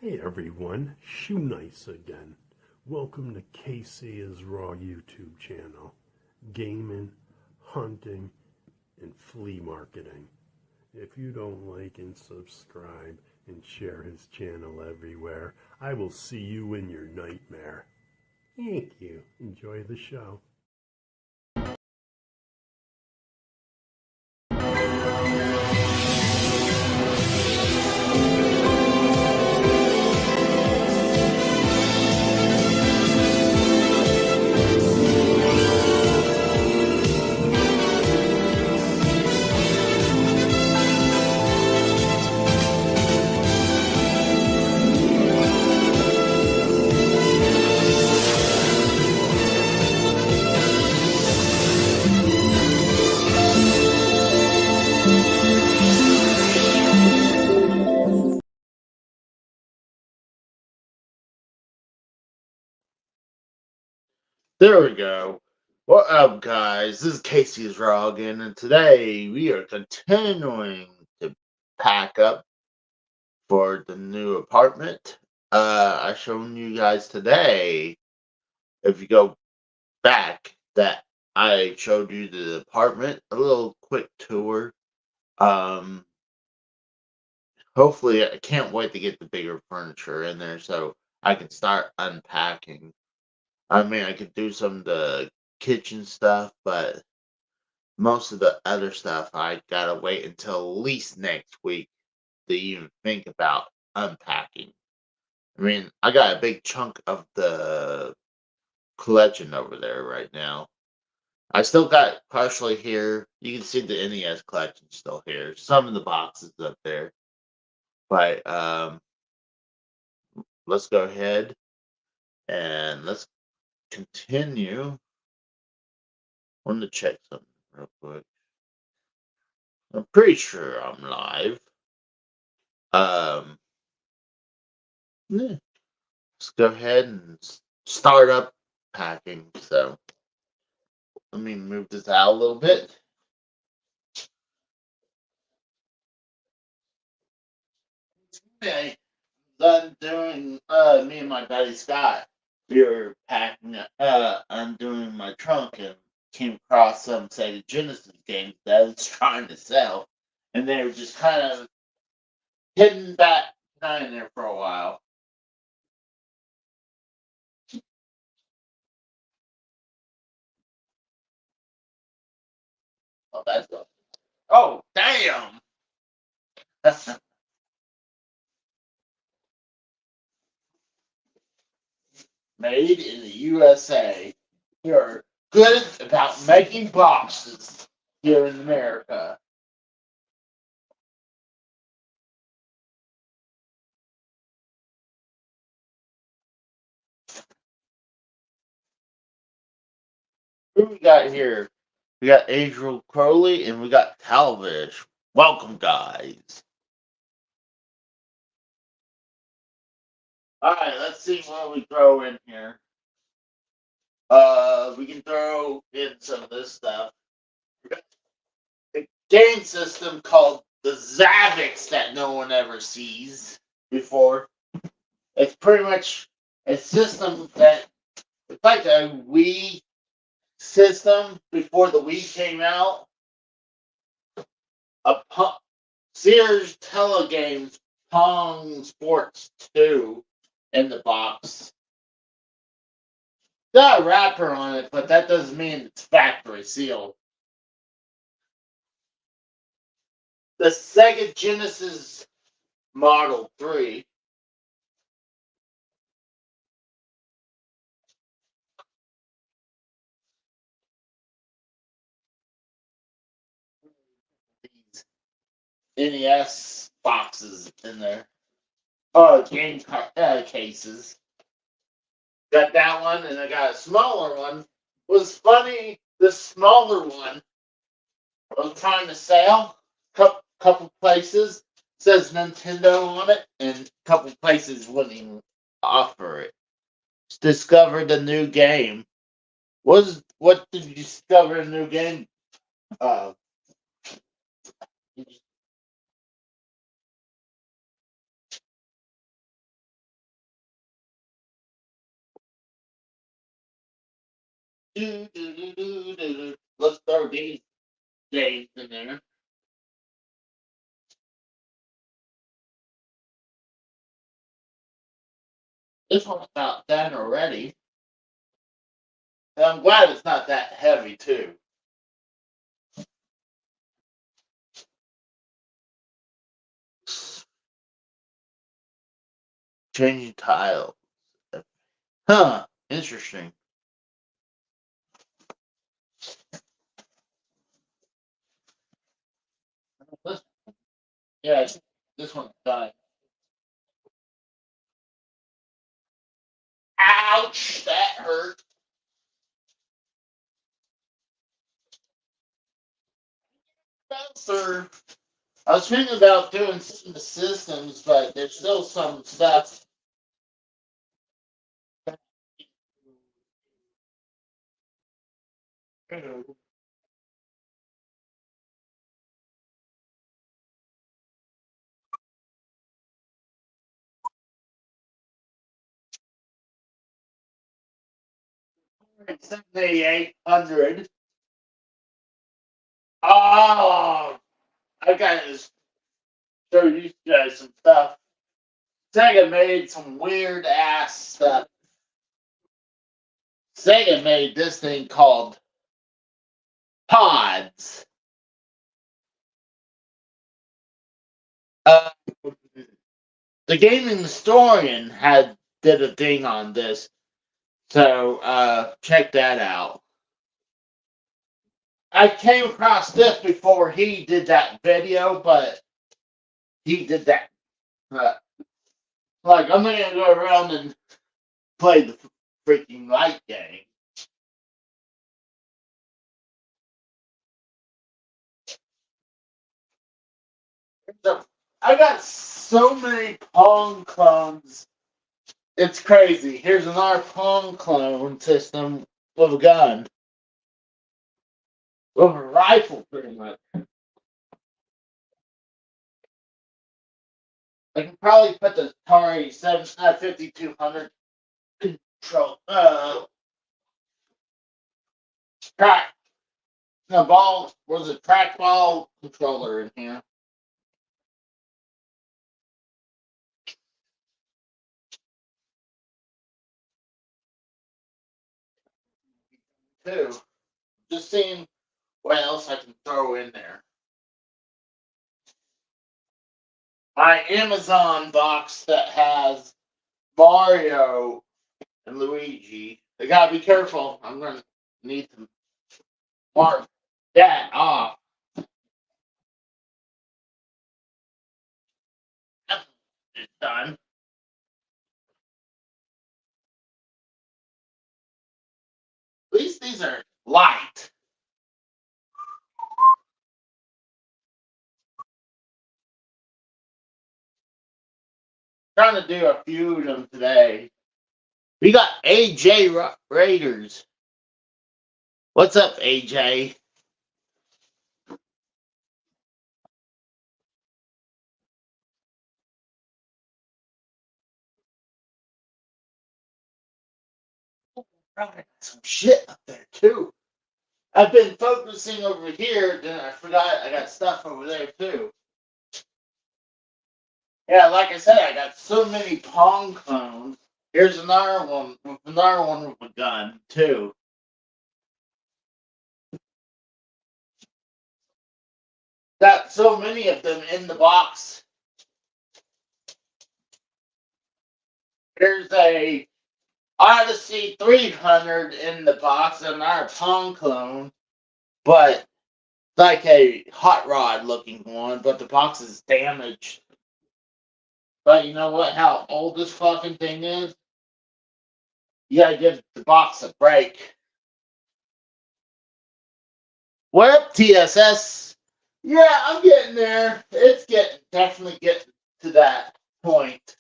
Hey everyone, Shoe Nice again. Welcome to KC is Raw YouTube channel. Gaming, hunting, and flea marketing. If you don't like and subscribe and share his channel everywhere, I will see you in your nightmare. Thank you. Enjoy the show. There we go. What up, guys? This is Casey's Raw again, and today we are continuing to pack up for the new apartment. I shown you guys today, if you go back, that I showed you the apartment, a little quick tour. Um, Hopefully, I can't wait to get the bigger furniture in there so I can start unpacking. I mean, I could do some of the kitchen stuff, but most of the other stuff I gotta wait until at least next week to even think about unpacking. I mean, I got a big chunk of the collection over there right now. I still got partially here. You can see the NES collection still here. Some of the boxes up there. But let's go ahead and let's continue. I want to check something real quick. I'm pretty sure I'm live. Um, yeah. Let's go ahead and start up packing. So let me move this out a little bit. Okay, done doing me and my buddy Scott. We were packing undoing my trunk and came across some Sega Genesis games that I was trying to sell. And they were just kind of hidden back behind there for a while. Oh, that's good. Oh, damn! Made in the USA. We are good about making boxes here in America. Who we got here? We got Adriel Crowley and we got Talvish. Welcome, guys. All right, let's see what we throw in here. We can throw in some of this stuff. We got a game system called the Zavix that no one ever sees before. It's pretty much a system that it's like a Wii system before the Wii came out. A Sears Telegames Pong Sports 2 in the box. Got a wrapper on it, but that doesn't mean it's factory sealed. The Sega Genesis Model 3. These NES boxes in there. Oh, game cases. Got that one, and I got a smaller one. Was funny, the smaller one I was trying to sell. Couple places says Nintendo on it, and a couple places wouldn't even offer it. Discovered a new game. What did you discover a new game? Uh, Let's throw these days in there. This one's about done already. And I'm glad it's not that heavy too. Changing tile. Huh. Interesting. Yeah, this one's done. Ouch! That hurt. Sir. I was thinking about doing some of the systems, but there's still some stuff. 7,800. Oh, I gotta show you guys some stuff. Sega made some weird ass stuff. Sega made this thing called Pods. Uh, the Gaming Historian did a thing on this, so check that out. I came across this before he did that video, but he did that. Like, I'm not gonna go around and play the freaking light game. So, I got so many Pong clones. It's crazy. Here's another Pong clone system with a gun. With a rifle, pretty much. I can probably put the Atari 5200 control, track, the ball, was a trackball controller in here. Too. Just seeing what else I can throw in there. My Amazon box that has Mario and Luigi. I gotta be careful. I'm gonna need to mark that off. It's done. At least these are light. Trying to do a few of them today. We got AJ Raiders. What's up, AJ? Some shit up there too. I've been focusing over here, then I forgot I got stuff over there too. Yeah, like I said, I got so many Pong clones. Here's another one with a gun too. Got so many of them in the box. Here's a Odyssey 300 in the box, another Pong clone, but like a hot rod looking one, but the box is damaged. But you know what? How old this fucking thing is? You gotta give the box a break. What up, TSS? Yeah, I'm getting there. It's definitely getting to that point.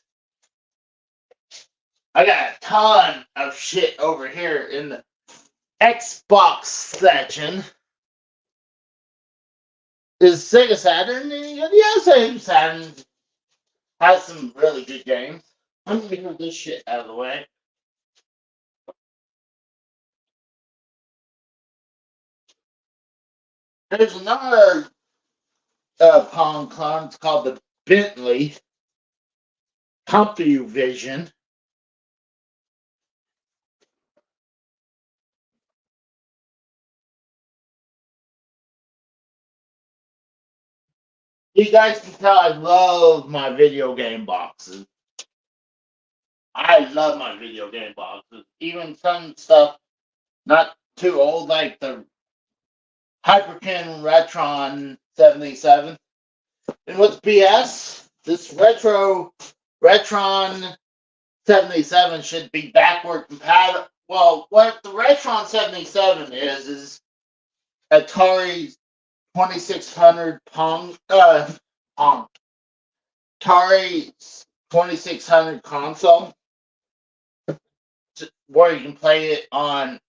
I got a ton of shit over here in the Xbox section. Is Sega Saturn? Yeah, Sega Saturn has some really good games. I'm gonna move this shit out of the way. There's another Pong clone. It's called the Bentley CompuVision. You guys can tell I love my video game boxes. I love my video game boxes. Even some stuff not too old, like the Hyperkin Retron 77. And what's BS? This Retron 77 should be backward compatible. Well, what the Retron 77 is Atari 2600 Pong, Atari 2600 console, where you can play it on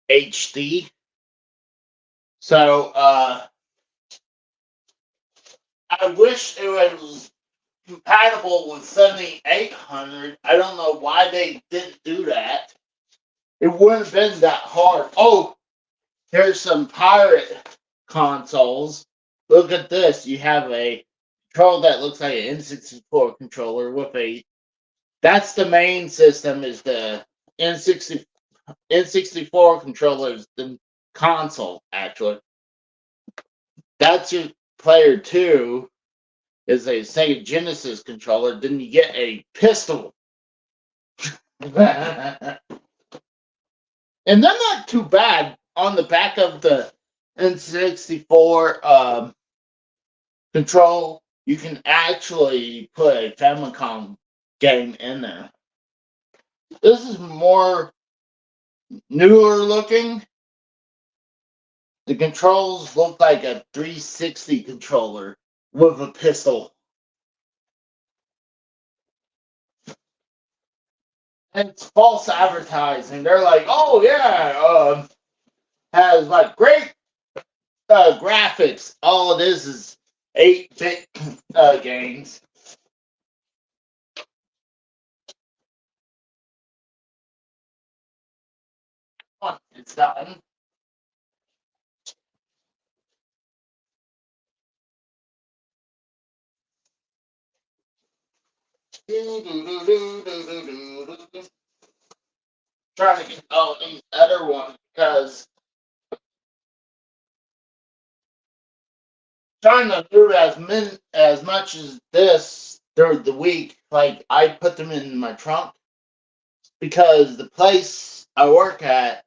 HD. So, I wish it was compatible with 7800. I don't know why they didn't do that. It wouldn't have been that hard. Oh, here's some pirate consoles. Look at this. You have a controller that looks like an N64 controller with a. That's the main system. Is the N64 controller is the console actually. That's your player 2 is a Sega Genesis controller. Then you get a pistol. And they're not too bad. On the back of the N64 control, you can actually put a Famicom game in there. This is more newer looking. The controls look like a 360 controller with a pistol. And it's false advertising. They're like, oh yeah, has like great graphics. All it is 8-bit games. It's done. Trying to get the other one because trying to do as much as this during the week. Like I put them in my trunk because the place I work at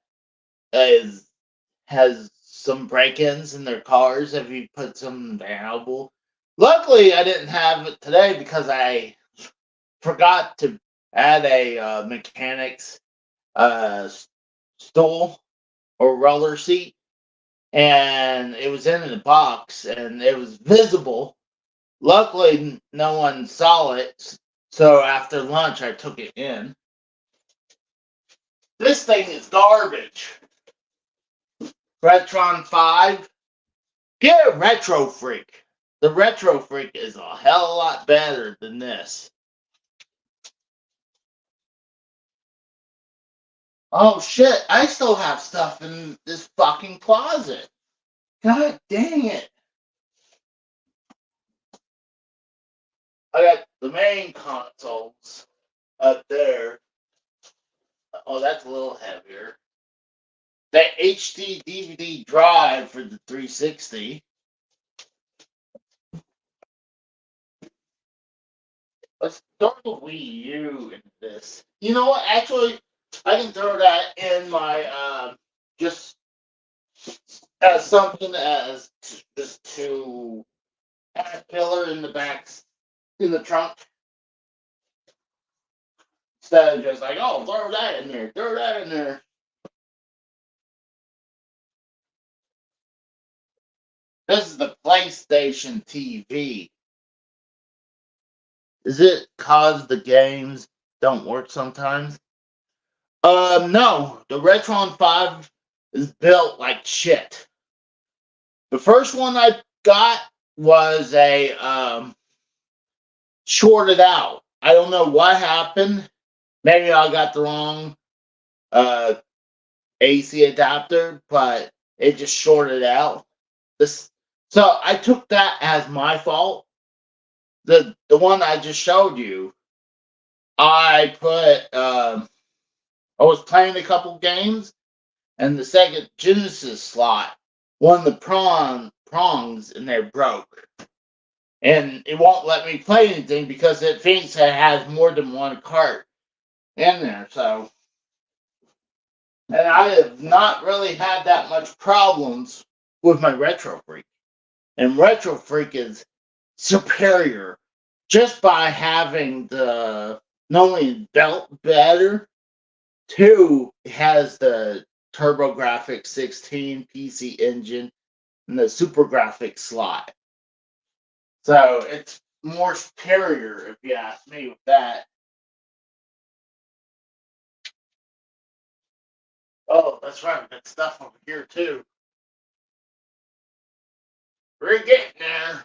has some break-ins in their cars if you put some available. Luckily, I didn't have it today because I forgot to add a mechanic's stool or roller seat, and it was in the box and it was visible. Luckily, no one saw it, so after lunch, I took it in. This thing is garbage. Retron 5. Get a Retro Freak. The Retro Freak is a hell of a lot better than this. Oh shit, I still have stuff in this fucking closet. God dang it. I got the main consoles up there. Oh, that's a little heavier. That HD DVD drive for the 360. Let's throw the Wii U in this. You know what? Actually, I can throw that in my just as something as just to add a pillar in the back in the trunk. Instead of just like, oh, throw that in there, throw that in there. This is the PlayStation TV. Is it cause the games don't work sometimes? No. The Retron 5 is built like shit. The first one I got was a shorted out. I don't know what happened. Maybe I got the wrong AC adapter, but it just shorted out. this. So I took that as my fault. The one I just showed you, I put I was playing a couple games, and the Sega Genesis slot, one of the prongs in there broke, and it won't let me play anything because it thinks it has more than one cart in there. So, and I have not really had that much problems with my Retro Freak, and Retro Freak is superior just by having the not only belt better, two has the TurboGrafx 16 PC engine and the Super Graphics slot. So it's more superior if you ask me with that. Oh, that's right, we got stuff over here too. We're getting there.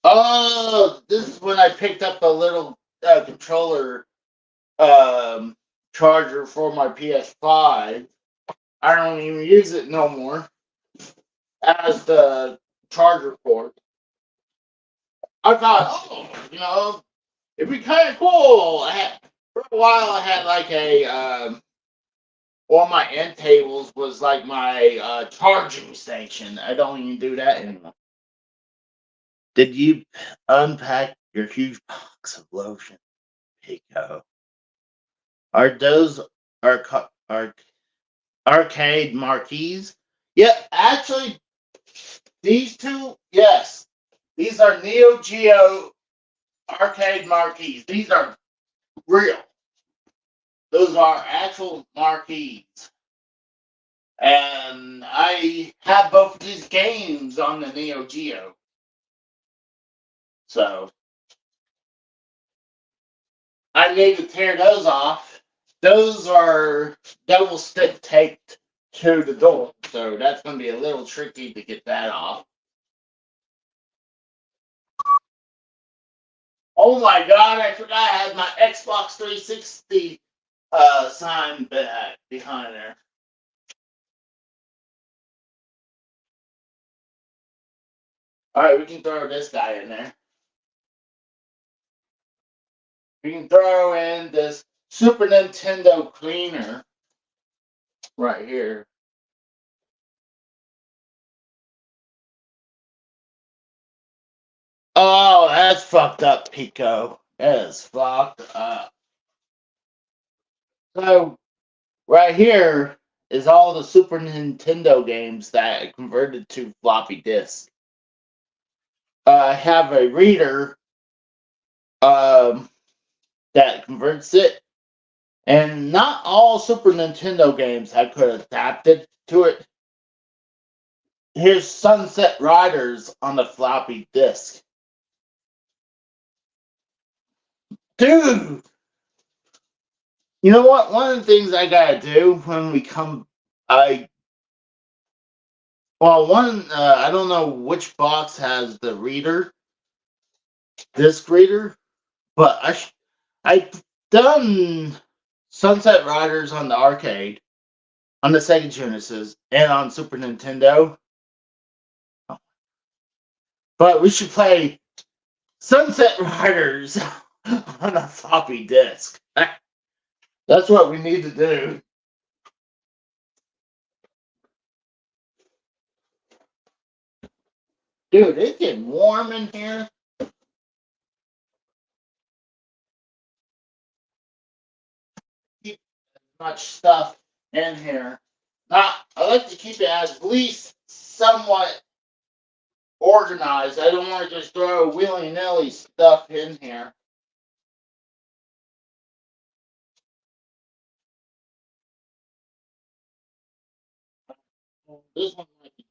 Oh, this is when I picked up a little controller charger for my PS5. I don't even use it no more as the charger port. I thought, it'd be kind of cool. For a while, I had like a all my end tables was like my charging station. I don't even do that anymore. Did you unpack your huge box of lotion, Pico? Are those are arcade marquees? Yeah, actually, these two, yes, these are Neo Geo arcade marquees. These are real. Those are actual marquees. And I have both of these games on the Neo Geo. So I need to tear those off. Those are double stick taped to the door. So that's going to be a little tricky to get that off. Oh my god, I forgot I had my Xbox 360 sign back behind there. Alright, we can throw this guy in there. We can throw in this Super Nintendo cleaner right here. Oh, that's fucked up, Pico. That is fucked up. So, right here is all the Super Nintendo games that I converted to floppy disks. I have a reader that converts it, and not all Super Nintendo games I could adapt it to it. Here's Sunset Riders on the floppy disk. Dude! You know what? One of the things I gotta do when we come, I don't know which box has the reader, disc reader, but I've done Sunset Riders on the arcade, on the Sega Genesis, and on Super Nintendo. But we should play Sunset Riders on a floppy disk. That's what we need to do. Dude, it's getting warm in here. Keep much stuff in here. I like to keep it at least somewhat organized. I don't want to just throw willy-nilly stuff in here. This one might be.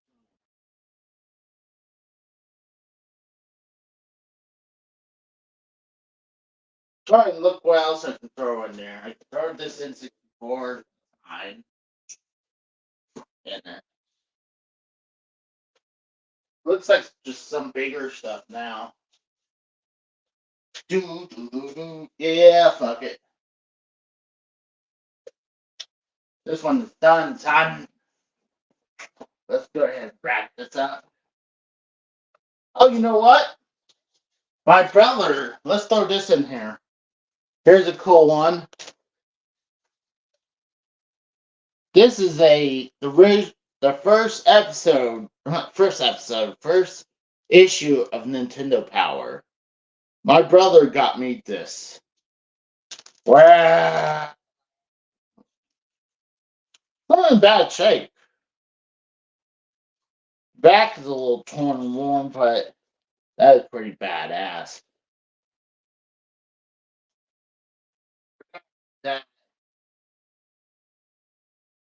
Try and look what else I can throw in there. I can throw this N64 fine in there. Looks like just some bigger stuff now. Yeah, fuck it. This one's done. Time Let's go ahead and wrap this up. Oh, you know what? My brother, let's throw this in here. Here's a cool one. This is the first issue of Nintendo Power. My brother got me this. Wow. Not in bad shape. Back is a little torn and worn, but that is pretty badass. That.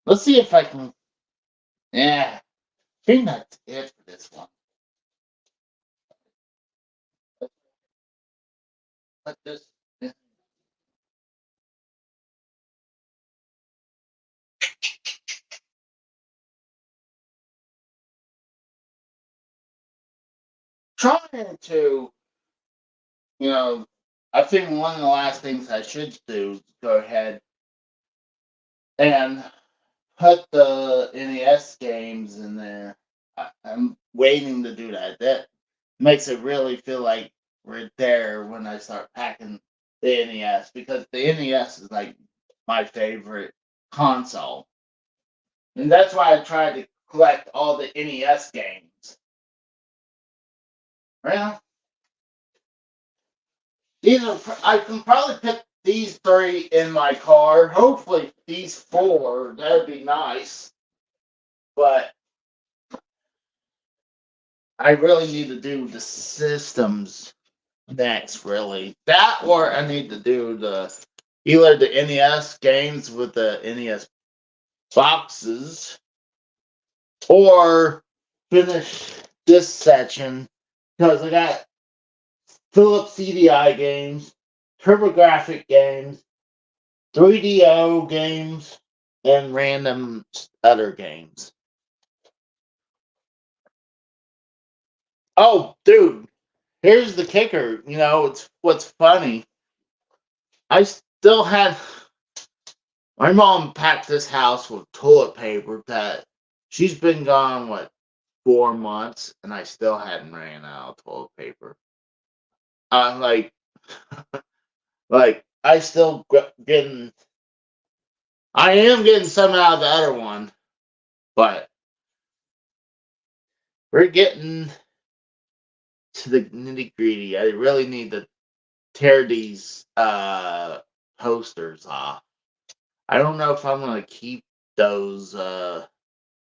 Let's see if I can. Yeah, I think that's it for this one. Put this. Trying to, you know, I think one of the last things I should do is go ahead and put the NES games in there. I'm waiting to do that. That makes it really feel like we're there when I start packing the NES, because the NES is like my favorite console. And that's why I tried to collect all the NES games. Well, I can probably pick these 3 in my car. Hopefully these 4. That'd be nice. But I really need to do the systems next, really. That, or I need to do either the NES games with the NES boxes, or finish this section, because I got Philips CDI games, TurboGrafx games, 3DO games, and random other games. Oh, dude, here's the kicker. It's what's funny. I still had my mom packed this house with toilet paper that she's been gone 4 months, and I still hadn't ran out of toilet paper. I'm like I still getting. I am getting some out of the other one, but we're getting to the nitty gritty. I really need to tear these posters off. I don't know if I'm gonna keep those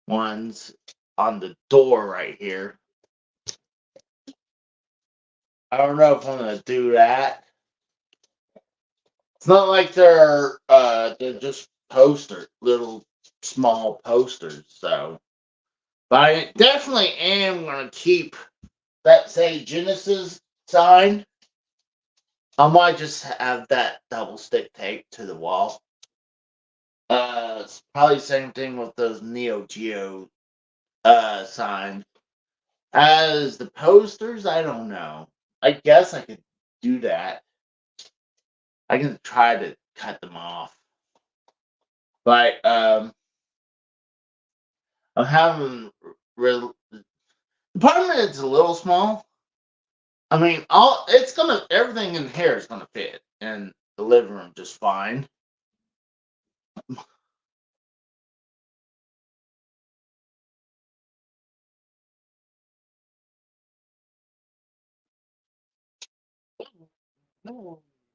ones on the door right here. I don't know if I'm gonna do that. It's not like they're just little small posters. So, but I definitely am gonna keep that Sega Genesis sign. I might just have that double stick tape to the wall. It's probably the same thing with those Neo Geo signs. As the posters, I don't know. I guess I could do that. I can try to cut them off. But I'm having real. The apartment is a little small. I mean, everything in here is gonna fit in the living room just fine.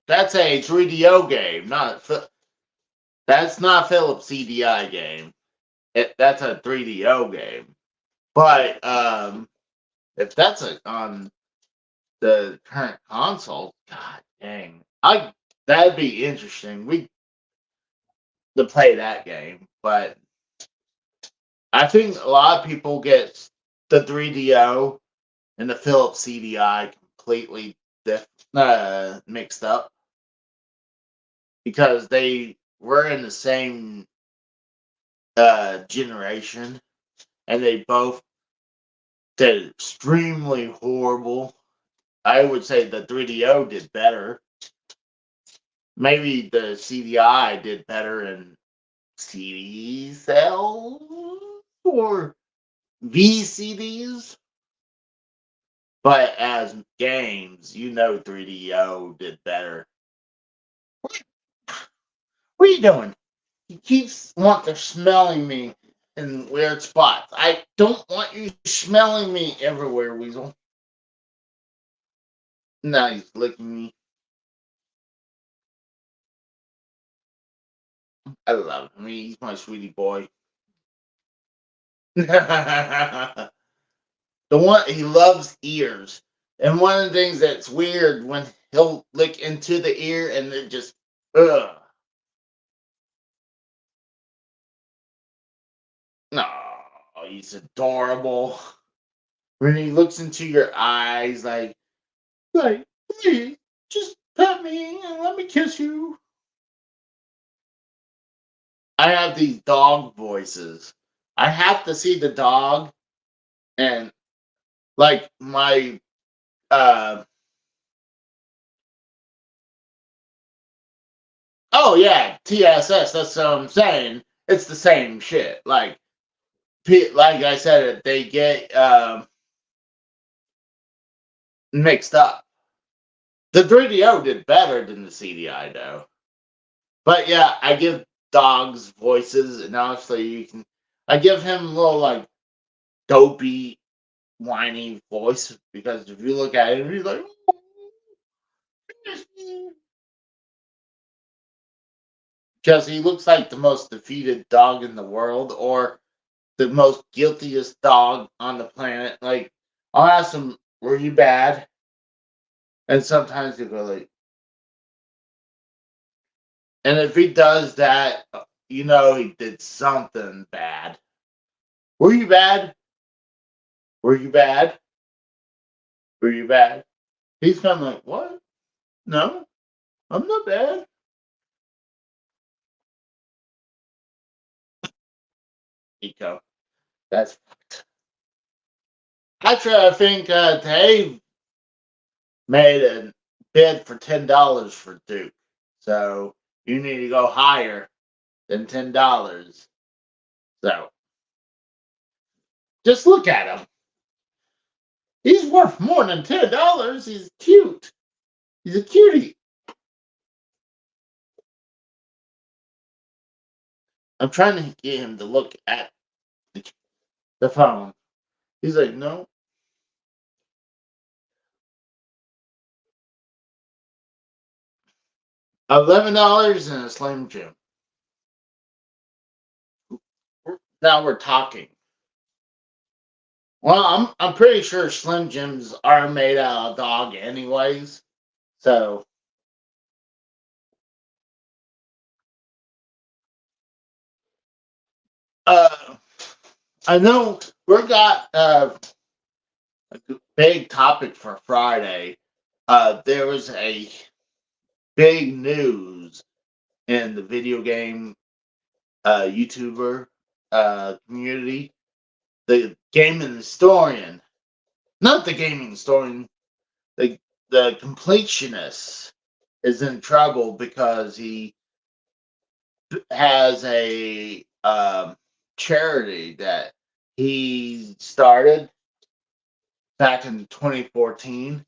That's a 3DO game, that's not Philips CDI game. That's a 3DO game. But if that's on the current console, god dang, that'd be interesting. To play that game, but I think a lot of people get the 3DO and the Philips CDI completely mixed up, because they were in the same generation, and they both did extremely horrible. I would say the 3DO did better. Maybe the CDI did better in CD sales for VCDs, but as games, 3DO did better. What are you doing? He keeps wanting to smelling me in weird spots. I don't want you smelling me everywhere, Weasel. Now he's licking me. I love him. He's my sweetie boy. The one he loves ears. And one of the things that's weird when he'll lick into the ear and it just ugh. No, he's adorable. When he looks into your eyes like, please, just pet me and let me kiss you. I have these dog voices. I have to see the dog and like my uh oh yeah, TSS, that's what I'm saying. It's the same shit. Like I said, they get mixed up. The 3DO did better than the CDI though. But yeah, I give dogs voices, and honestly, I give him a little dopey, whiny voice because if you look at him, he's like, because he looks like the most defeated dog in the world, or the most guiltiest dog on the planet. Like, I'll ask him, "Were you bad?" And sometimes he'll go and if he does that, he did something bad. Were you bad? Were you bad? Were you bad? He's kind of like, what? No, I'm not bad. Eco. That's actually, I think Dave made a bid for $10 for Duke. So you need to go higher than $10. So just look at him. He's worth more than $10. He's cute. He's a cutie. I'm trying to get him to look at the phone. He's like, no. $11 and a Slim Jim. Now we're talking. Well, I'm pretty sure Slim Jims are made out of dog anyways. So I know we got a big topic for Friday. There was a big news in the video game YouTuber community. The gaming historian, not the gaming historian, the completionist is in trouble because he has a charity that he started back in 2014,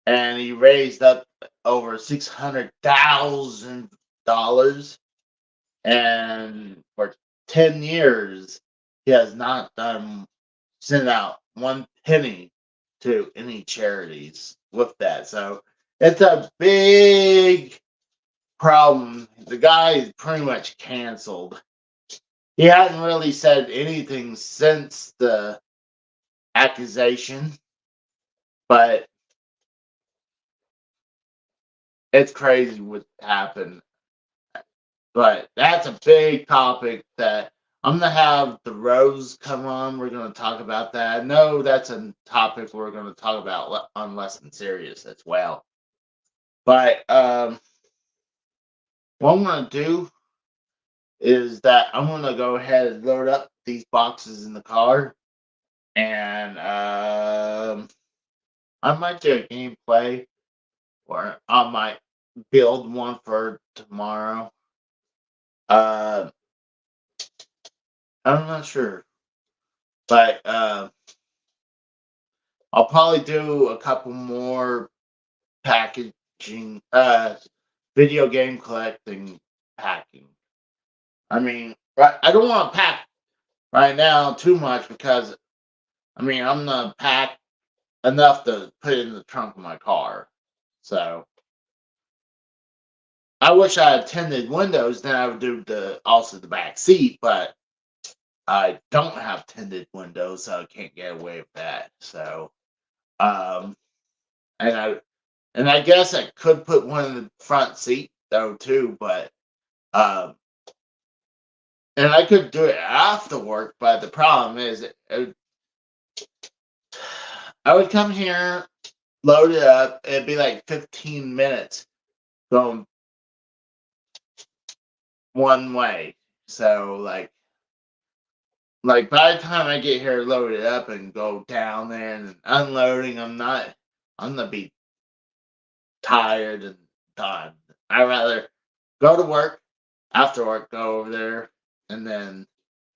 and he raised up over $600,000, and for 10 years he has not sent out one penny to any charities with that. So it's a big problem. The guy is pretty much canceled. He hasn't really said anything since the accusation, but it's crazy what happened. But that's a big topic that I'm gonna have the Rose come on. We're gonna talk about that. I know that's a topic we're gonna talk about on Less Than Serious as well. But what I'm gonna do is that I'm gonna go ahead and load up these boxes in the car, and I might do a gameplay, or I might build one for tomorrow. Uh, I'm not sure. But I'll probably do a couple more packaging, video game collecting packing. I mean, I don't want to pack right now too much because I mean I'm gonna pack enough to put it in the trunk of my car. So I wish I had tinted windows, then I would do also the back seat, but I don't have tinted windows, so I can't get away with that. So um and I guess I could put one in the front seat though too, but um and I could do it after work, but the problem is I would come here, load it up, it'd be like 15 minutes going one way. So like by the time I get here, load it up and go down there and unloading, I'm gonna be tired and done. I'd rather go to work, after work, go over there, and then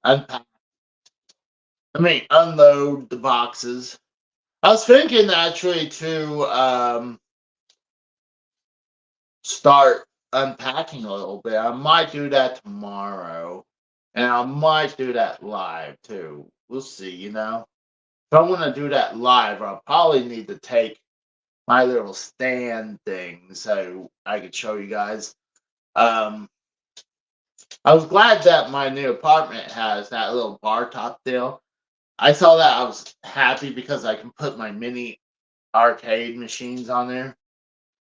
unpack. I mean, unload the boxes. I was thinking actually to start unpacking a little bit. I might do that tomorrow, and I might do that live too. We'll see. If I want to do that live, I'll probably need to take my little stand thing so I could show you guys. Um, I was glad that my new apartment has that little bar top deal. I saw that. I was happy because I can put my mini arcade machines on there.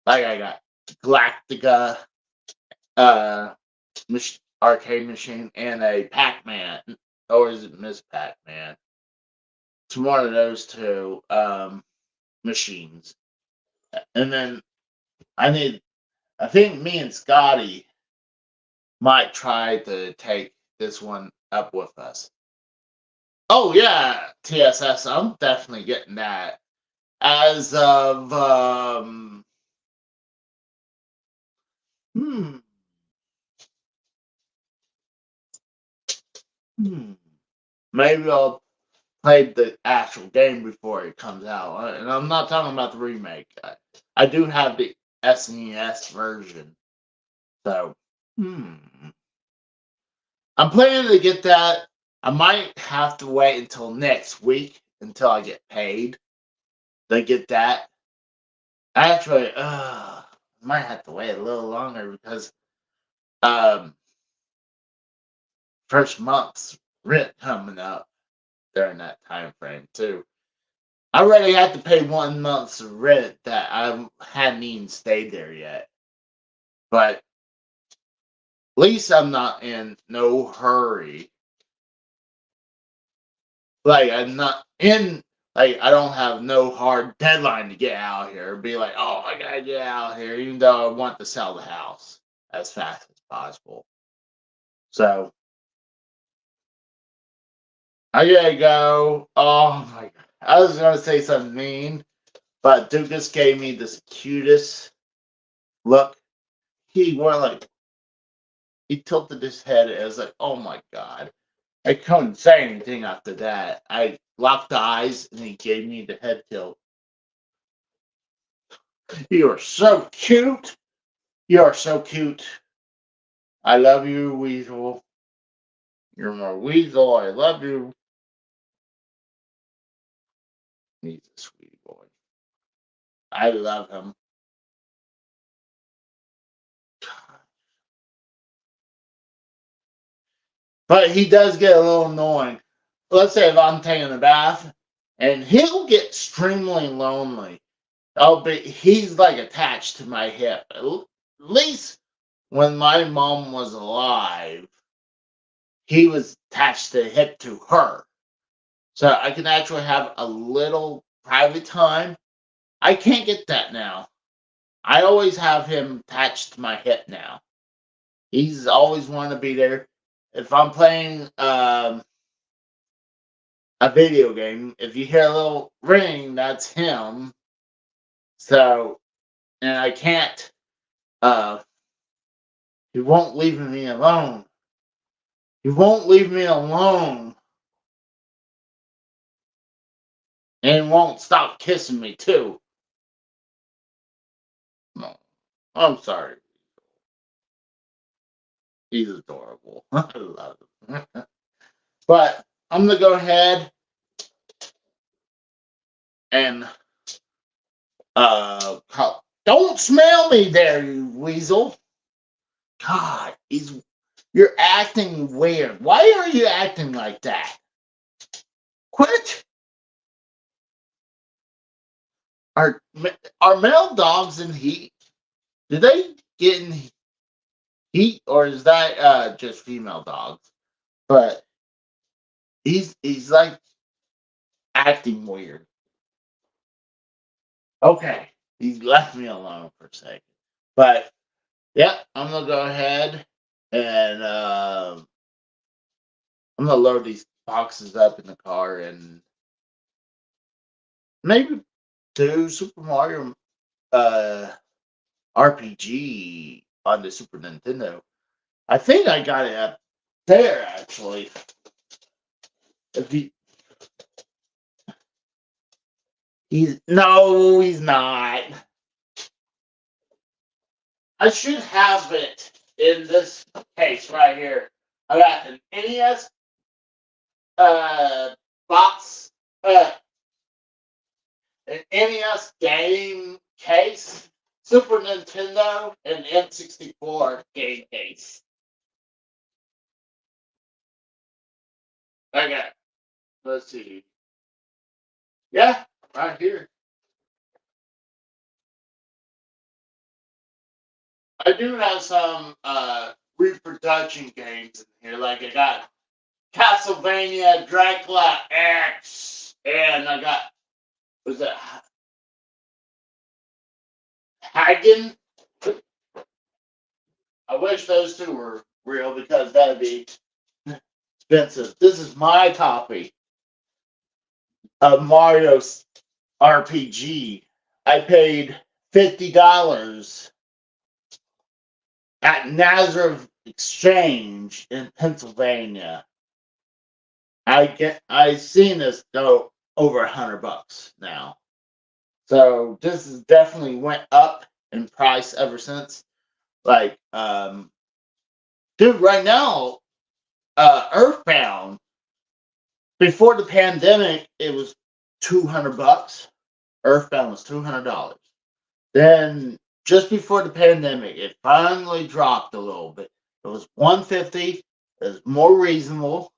Like I got Galactica arcade machine and a Pac-Man, or is it Miss Pac-Man? It's one of those two machines. And then I think me and Scotty might try to take this one up with us. Oh yeah, TSS. I'm definitely getting that. As of hmm, hmm. Maybe I'll play the actual game before it comes out. And I'm not talking about the remake. I do have the SNES version. So I'm planning to get that. I might have to wait until next week until I get paid to get that. Actually, I might have to wait a little longer because um first month's rent coming up during that time frame too. I already had to pay 1 month's rent that I hadn't even stayed there yet. But at least I'm not in no hurry. Like I'm not in like I don't have no hard deadline to get out here. Be like, oh, I gotta get out here, even though I want to sell the house as fast as possible. So I gotta go. Oh my god. I was gonna say something mean, but Duke just gave me this cutest look. He wore like he tilted his head. I was like, oh my god. I couldn't say anything after that. I locked eyes and he gave me the head tilt. You are so cute. You are so cute. I love you, Weasel. You're my Weasel. I love you. He's a sweet boy. I love him. But he does get a little annoying. Let's say if I'm taking a bath and he'll get extremely lonely. He's like attached to my hip. At least when my mom was alive, he was attached the hip to her. So I can actually have a little private time. I can't get that now. I always have him attached to my hip now. He's always want to be there. If I'm playing a video game, if you hear a little ring, that's him. So, and I can't, uh, he won't leave me alone. He won't leave me alone. and won't stop kissing me too. No, I'm sorry. He's adorable. I love him. But I'm gonna go ahead and don't smell me there, you weasel. God, you're acting weird. Why are you acting like that? Quit. Are male dogs in heat? Do they get in heat, or is that just female dogs? But he's like acting weird. Okay, he left me alone for a second. But yeah, I'm gonna go ahead and I'm gonna load these boxes up in the car and maybe do Super Mario uh RPG on the Super Nintendo. I think I got it up there actually. If he's not. I should have it in this case right here. I got an NES box, an NES game case, Super Nintendo, and N64 game case. Okay, let's see. Yeah, right here. I do have some reproduction games in here. Like I got Castlevania, Dracula X, and I got was it Hagen? I wish those two were real because that'd be expensive. This is my copy of Mario's RPG. I paid $50 at Nazareth Exchange in Pennsylvania. I seen this go over $100 now. So this has definitely went up in price ever since. Like, dude, right now, Earthbound, before the pandemic, it was $200. Earthbound was $200. Then just before the pandemic, it finally dropped a little bit. It was $150. It was more reasonable.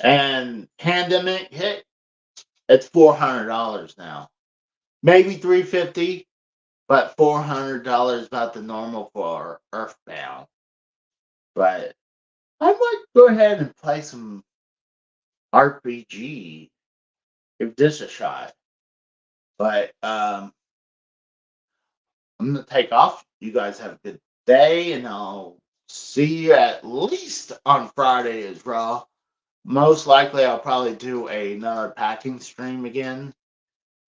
And pandemic hit, it's $400 now. Maybe $350, but $400 about the normal for Earthbound. But I might go ahead and play some RPG. Give this a shot. But I'm gonna take off. You guys have a good day, and I'll see you at least on Friday as well. Most likely, I'll probably do another packing stream again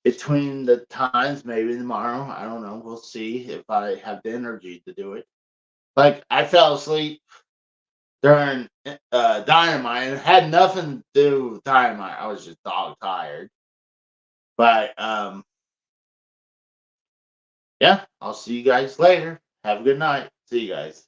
between the times. Maybe tomorrow. I don't know. We'll see if I have the energy to do it. Like I fell asleep during Dynamite. It had nothing to do with Dynamite. I was just dog tired. But yeah, I'll see you guys later. Have a good night. See you guys.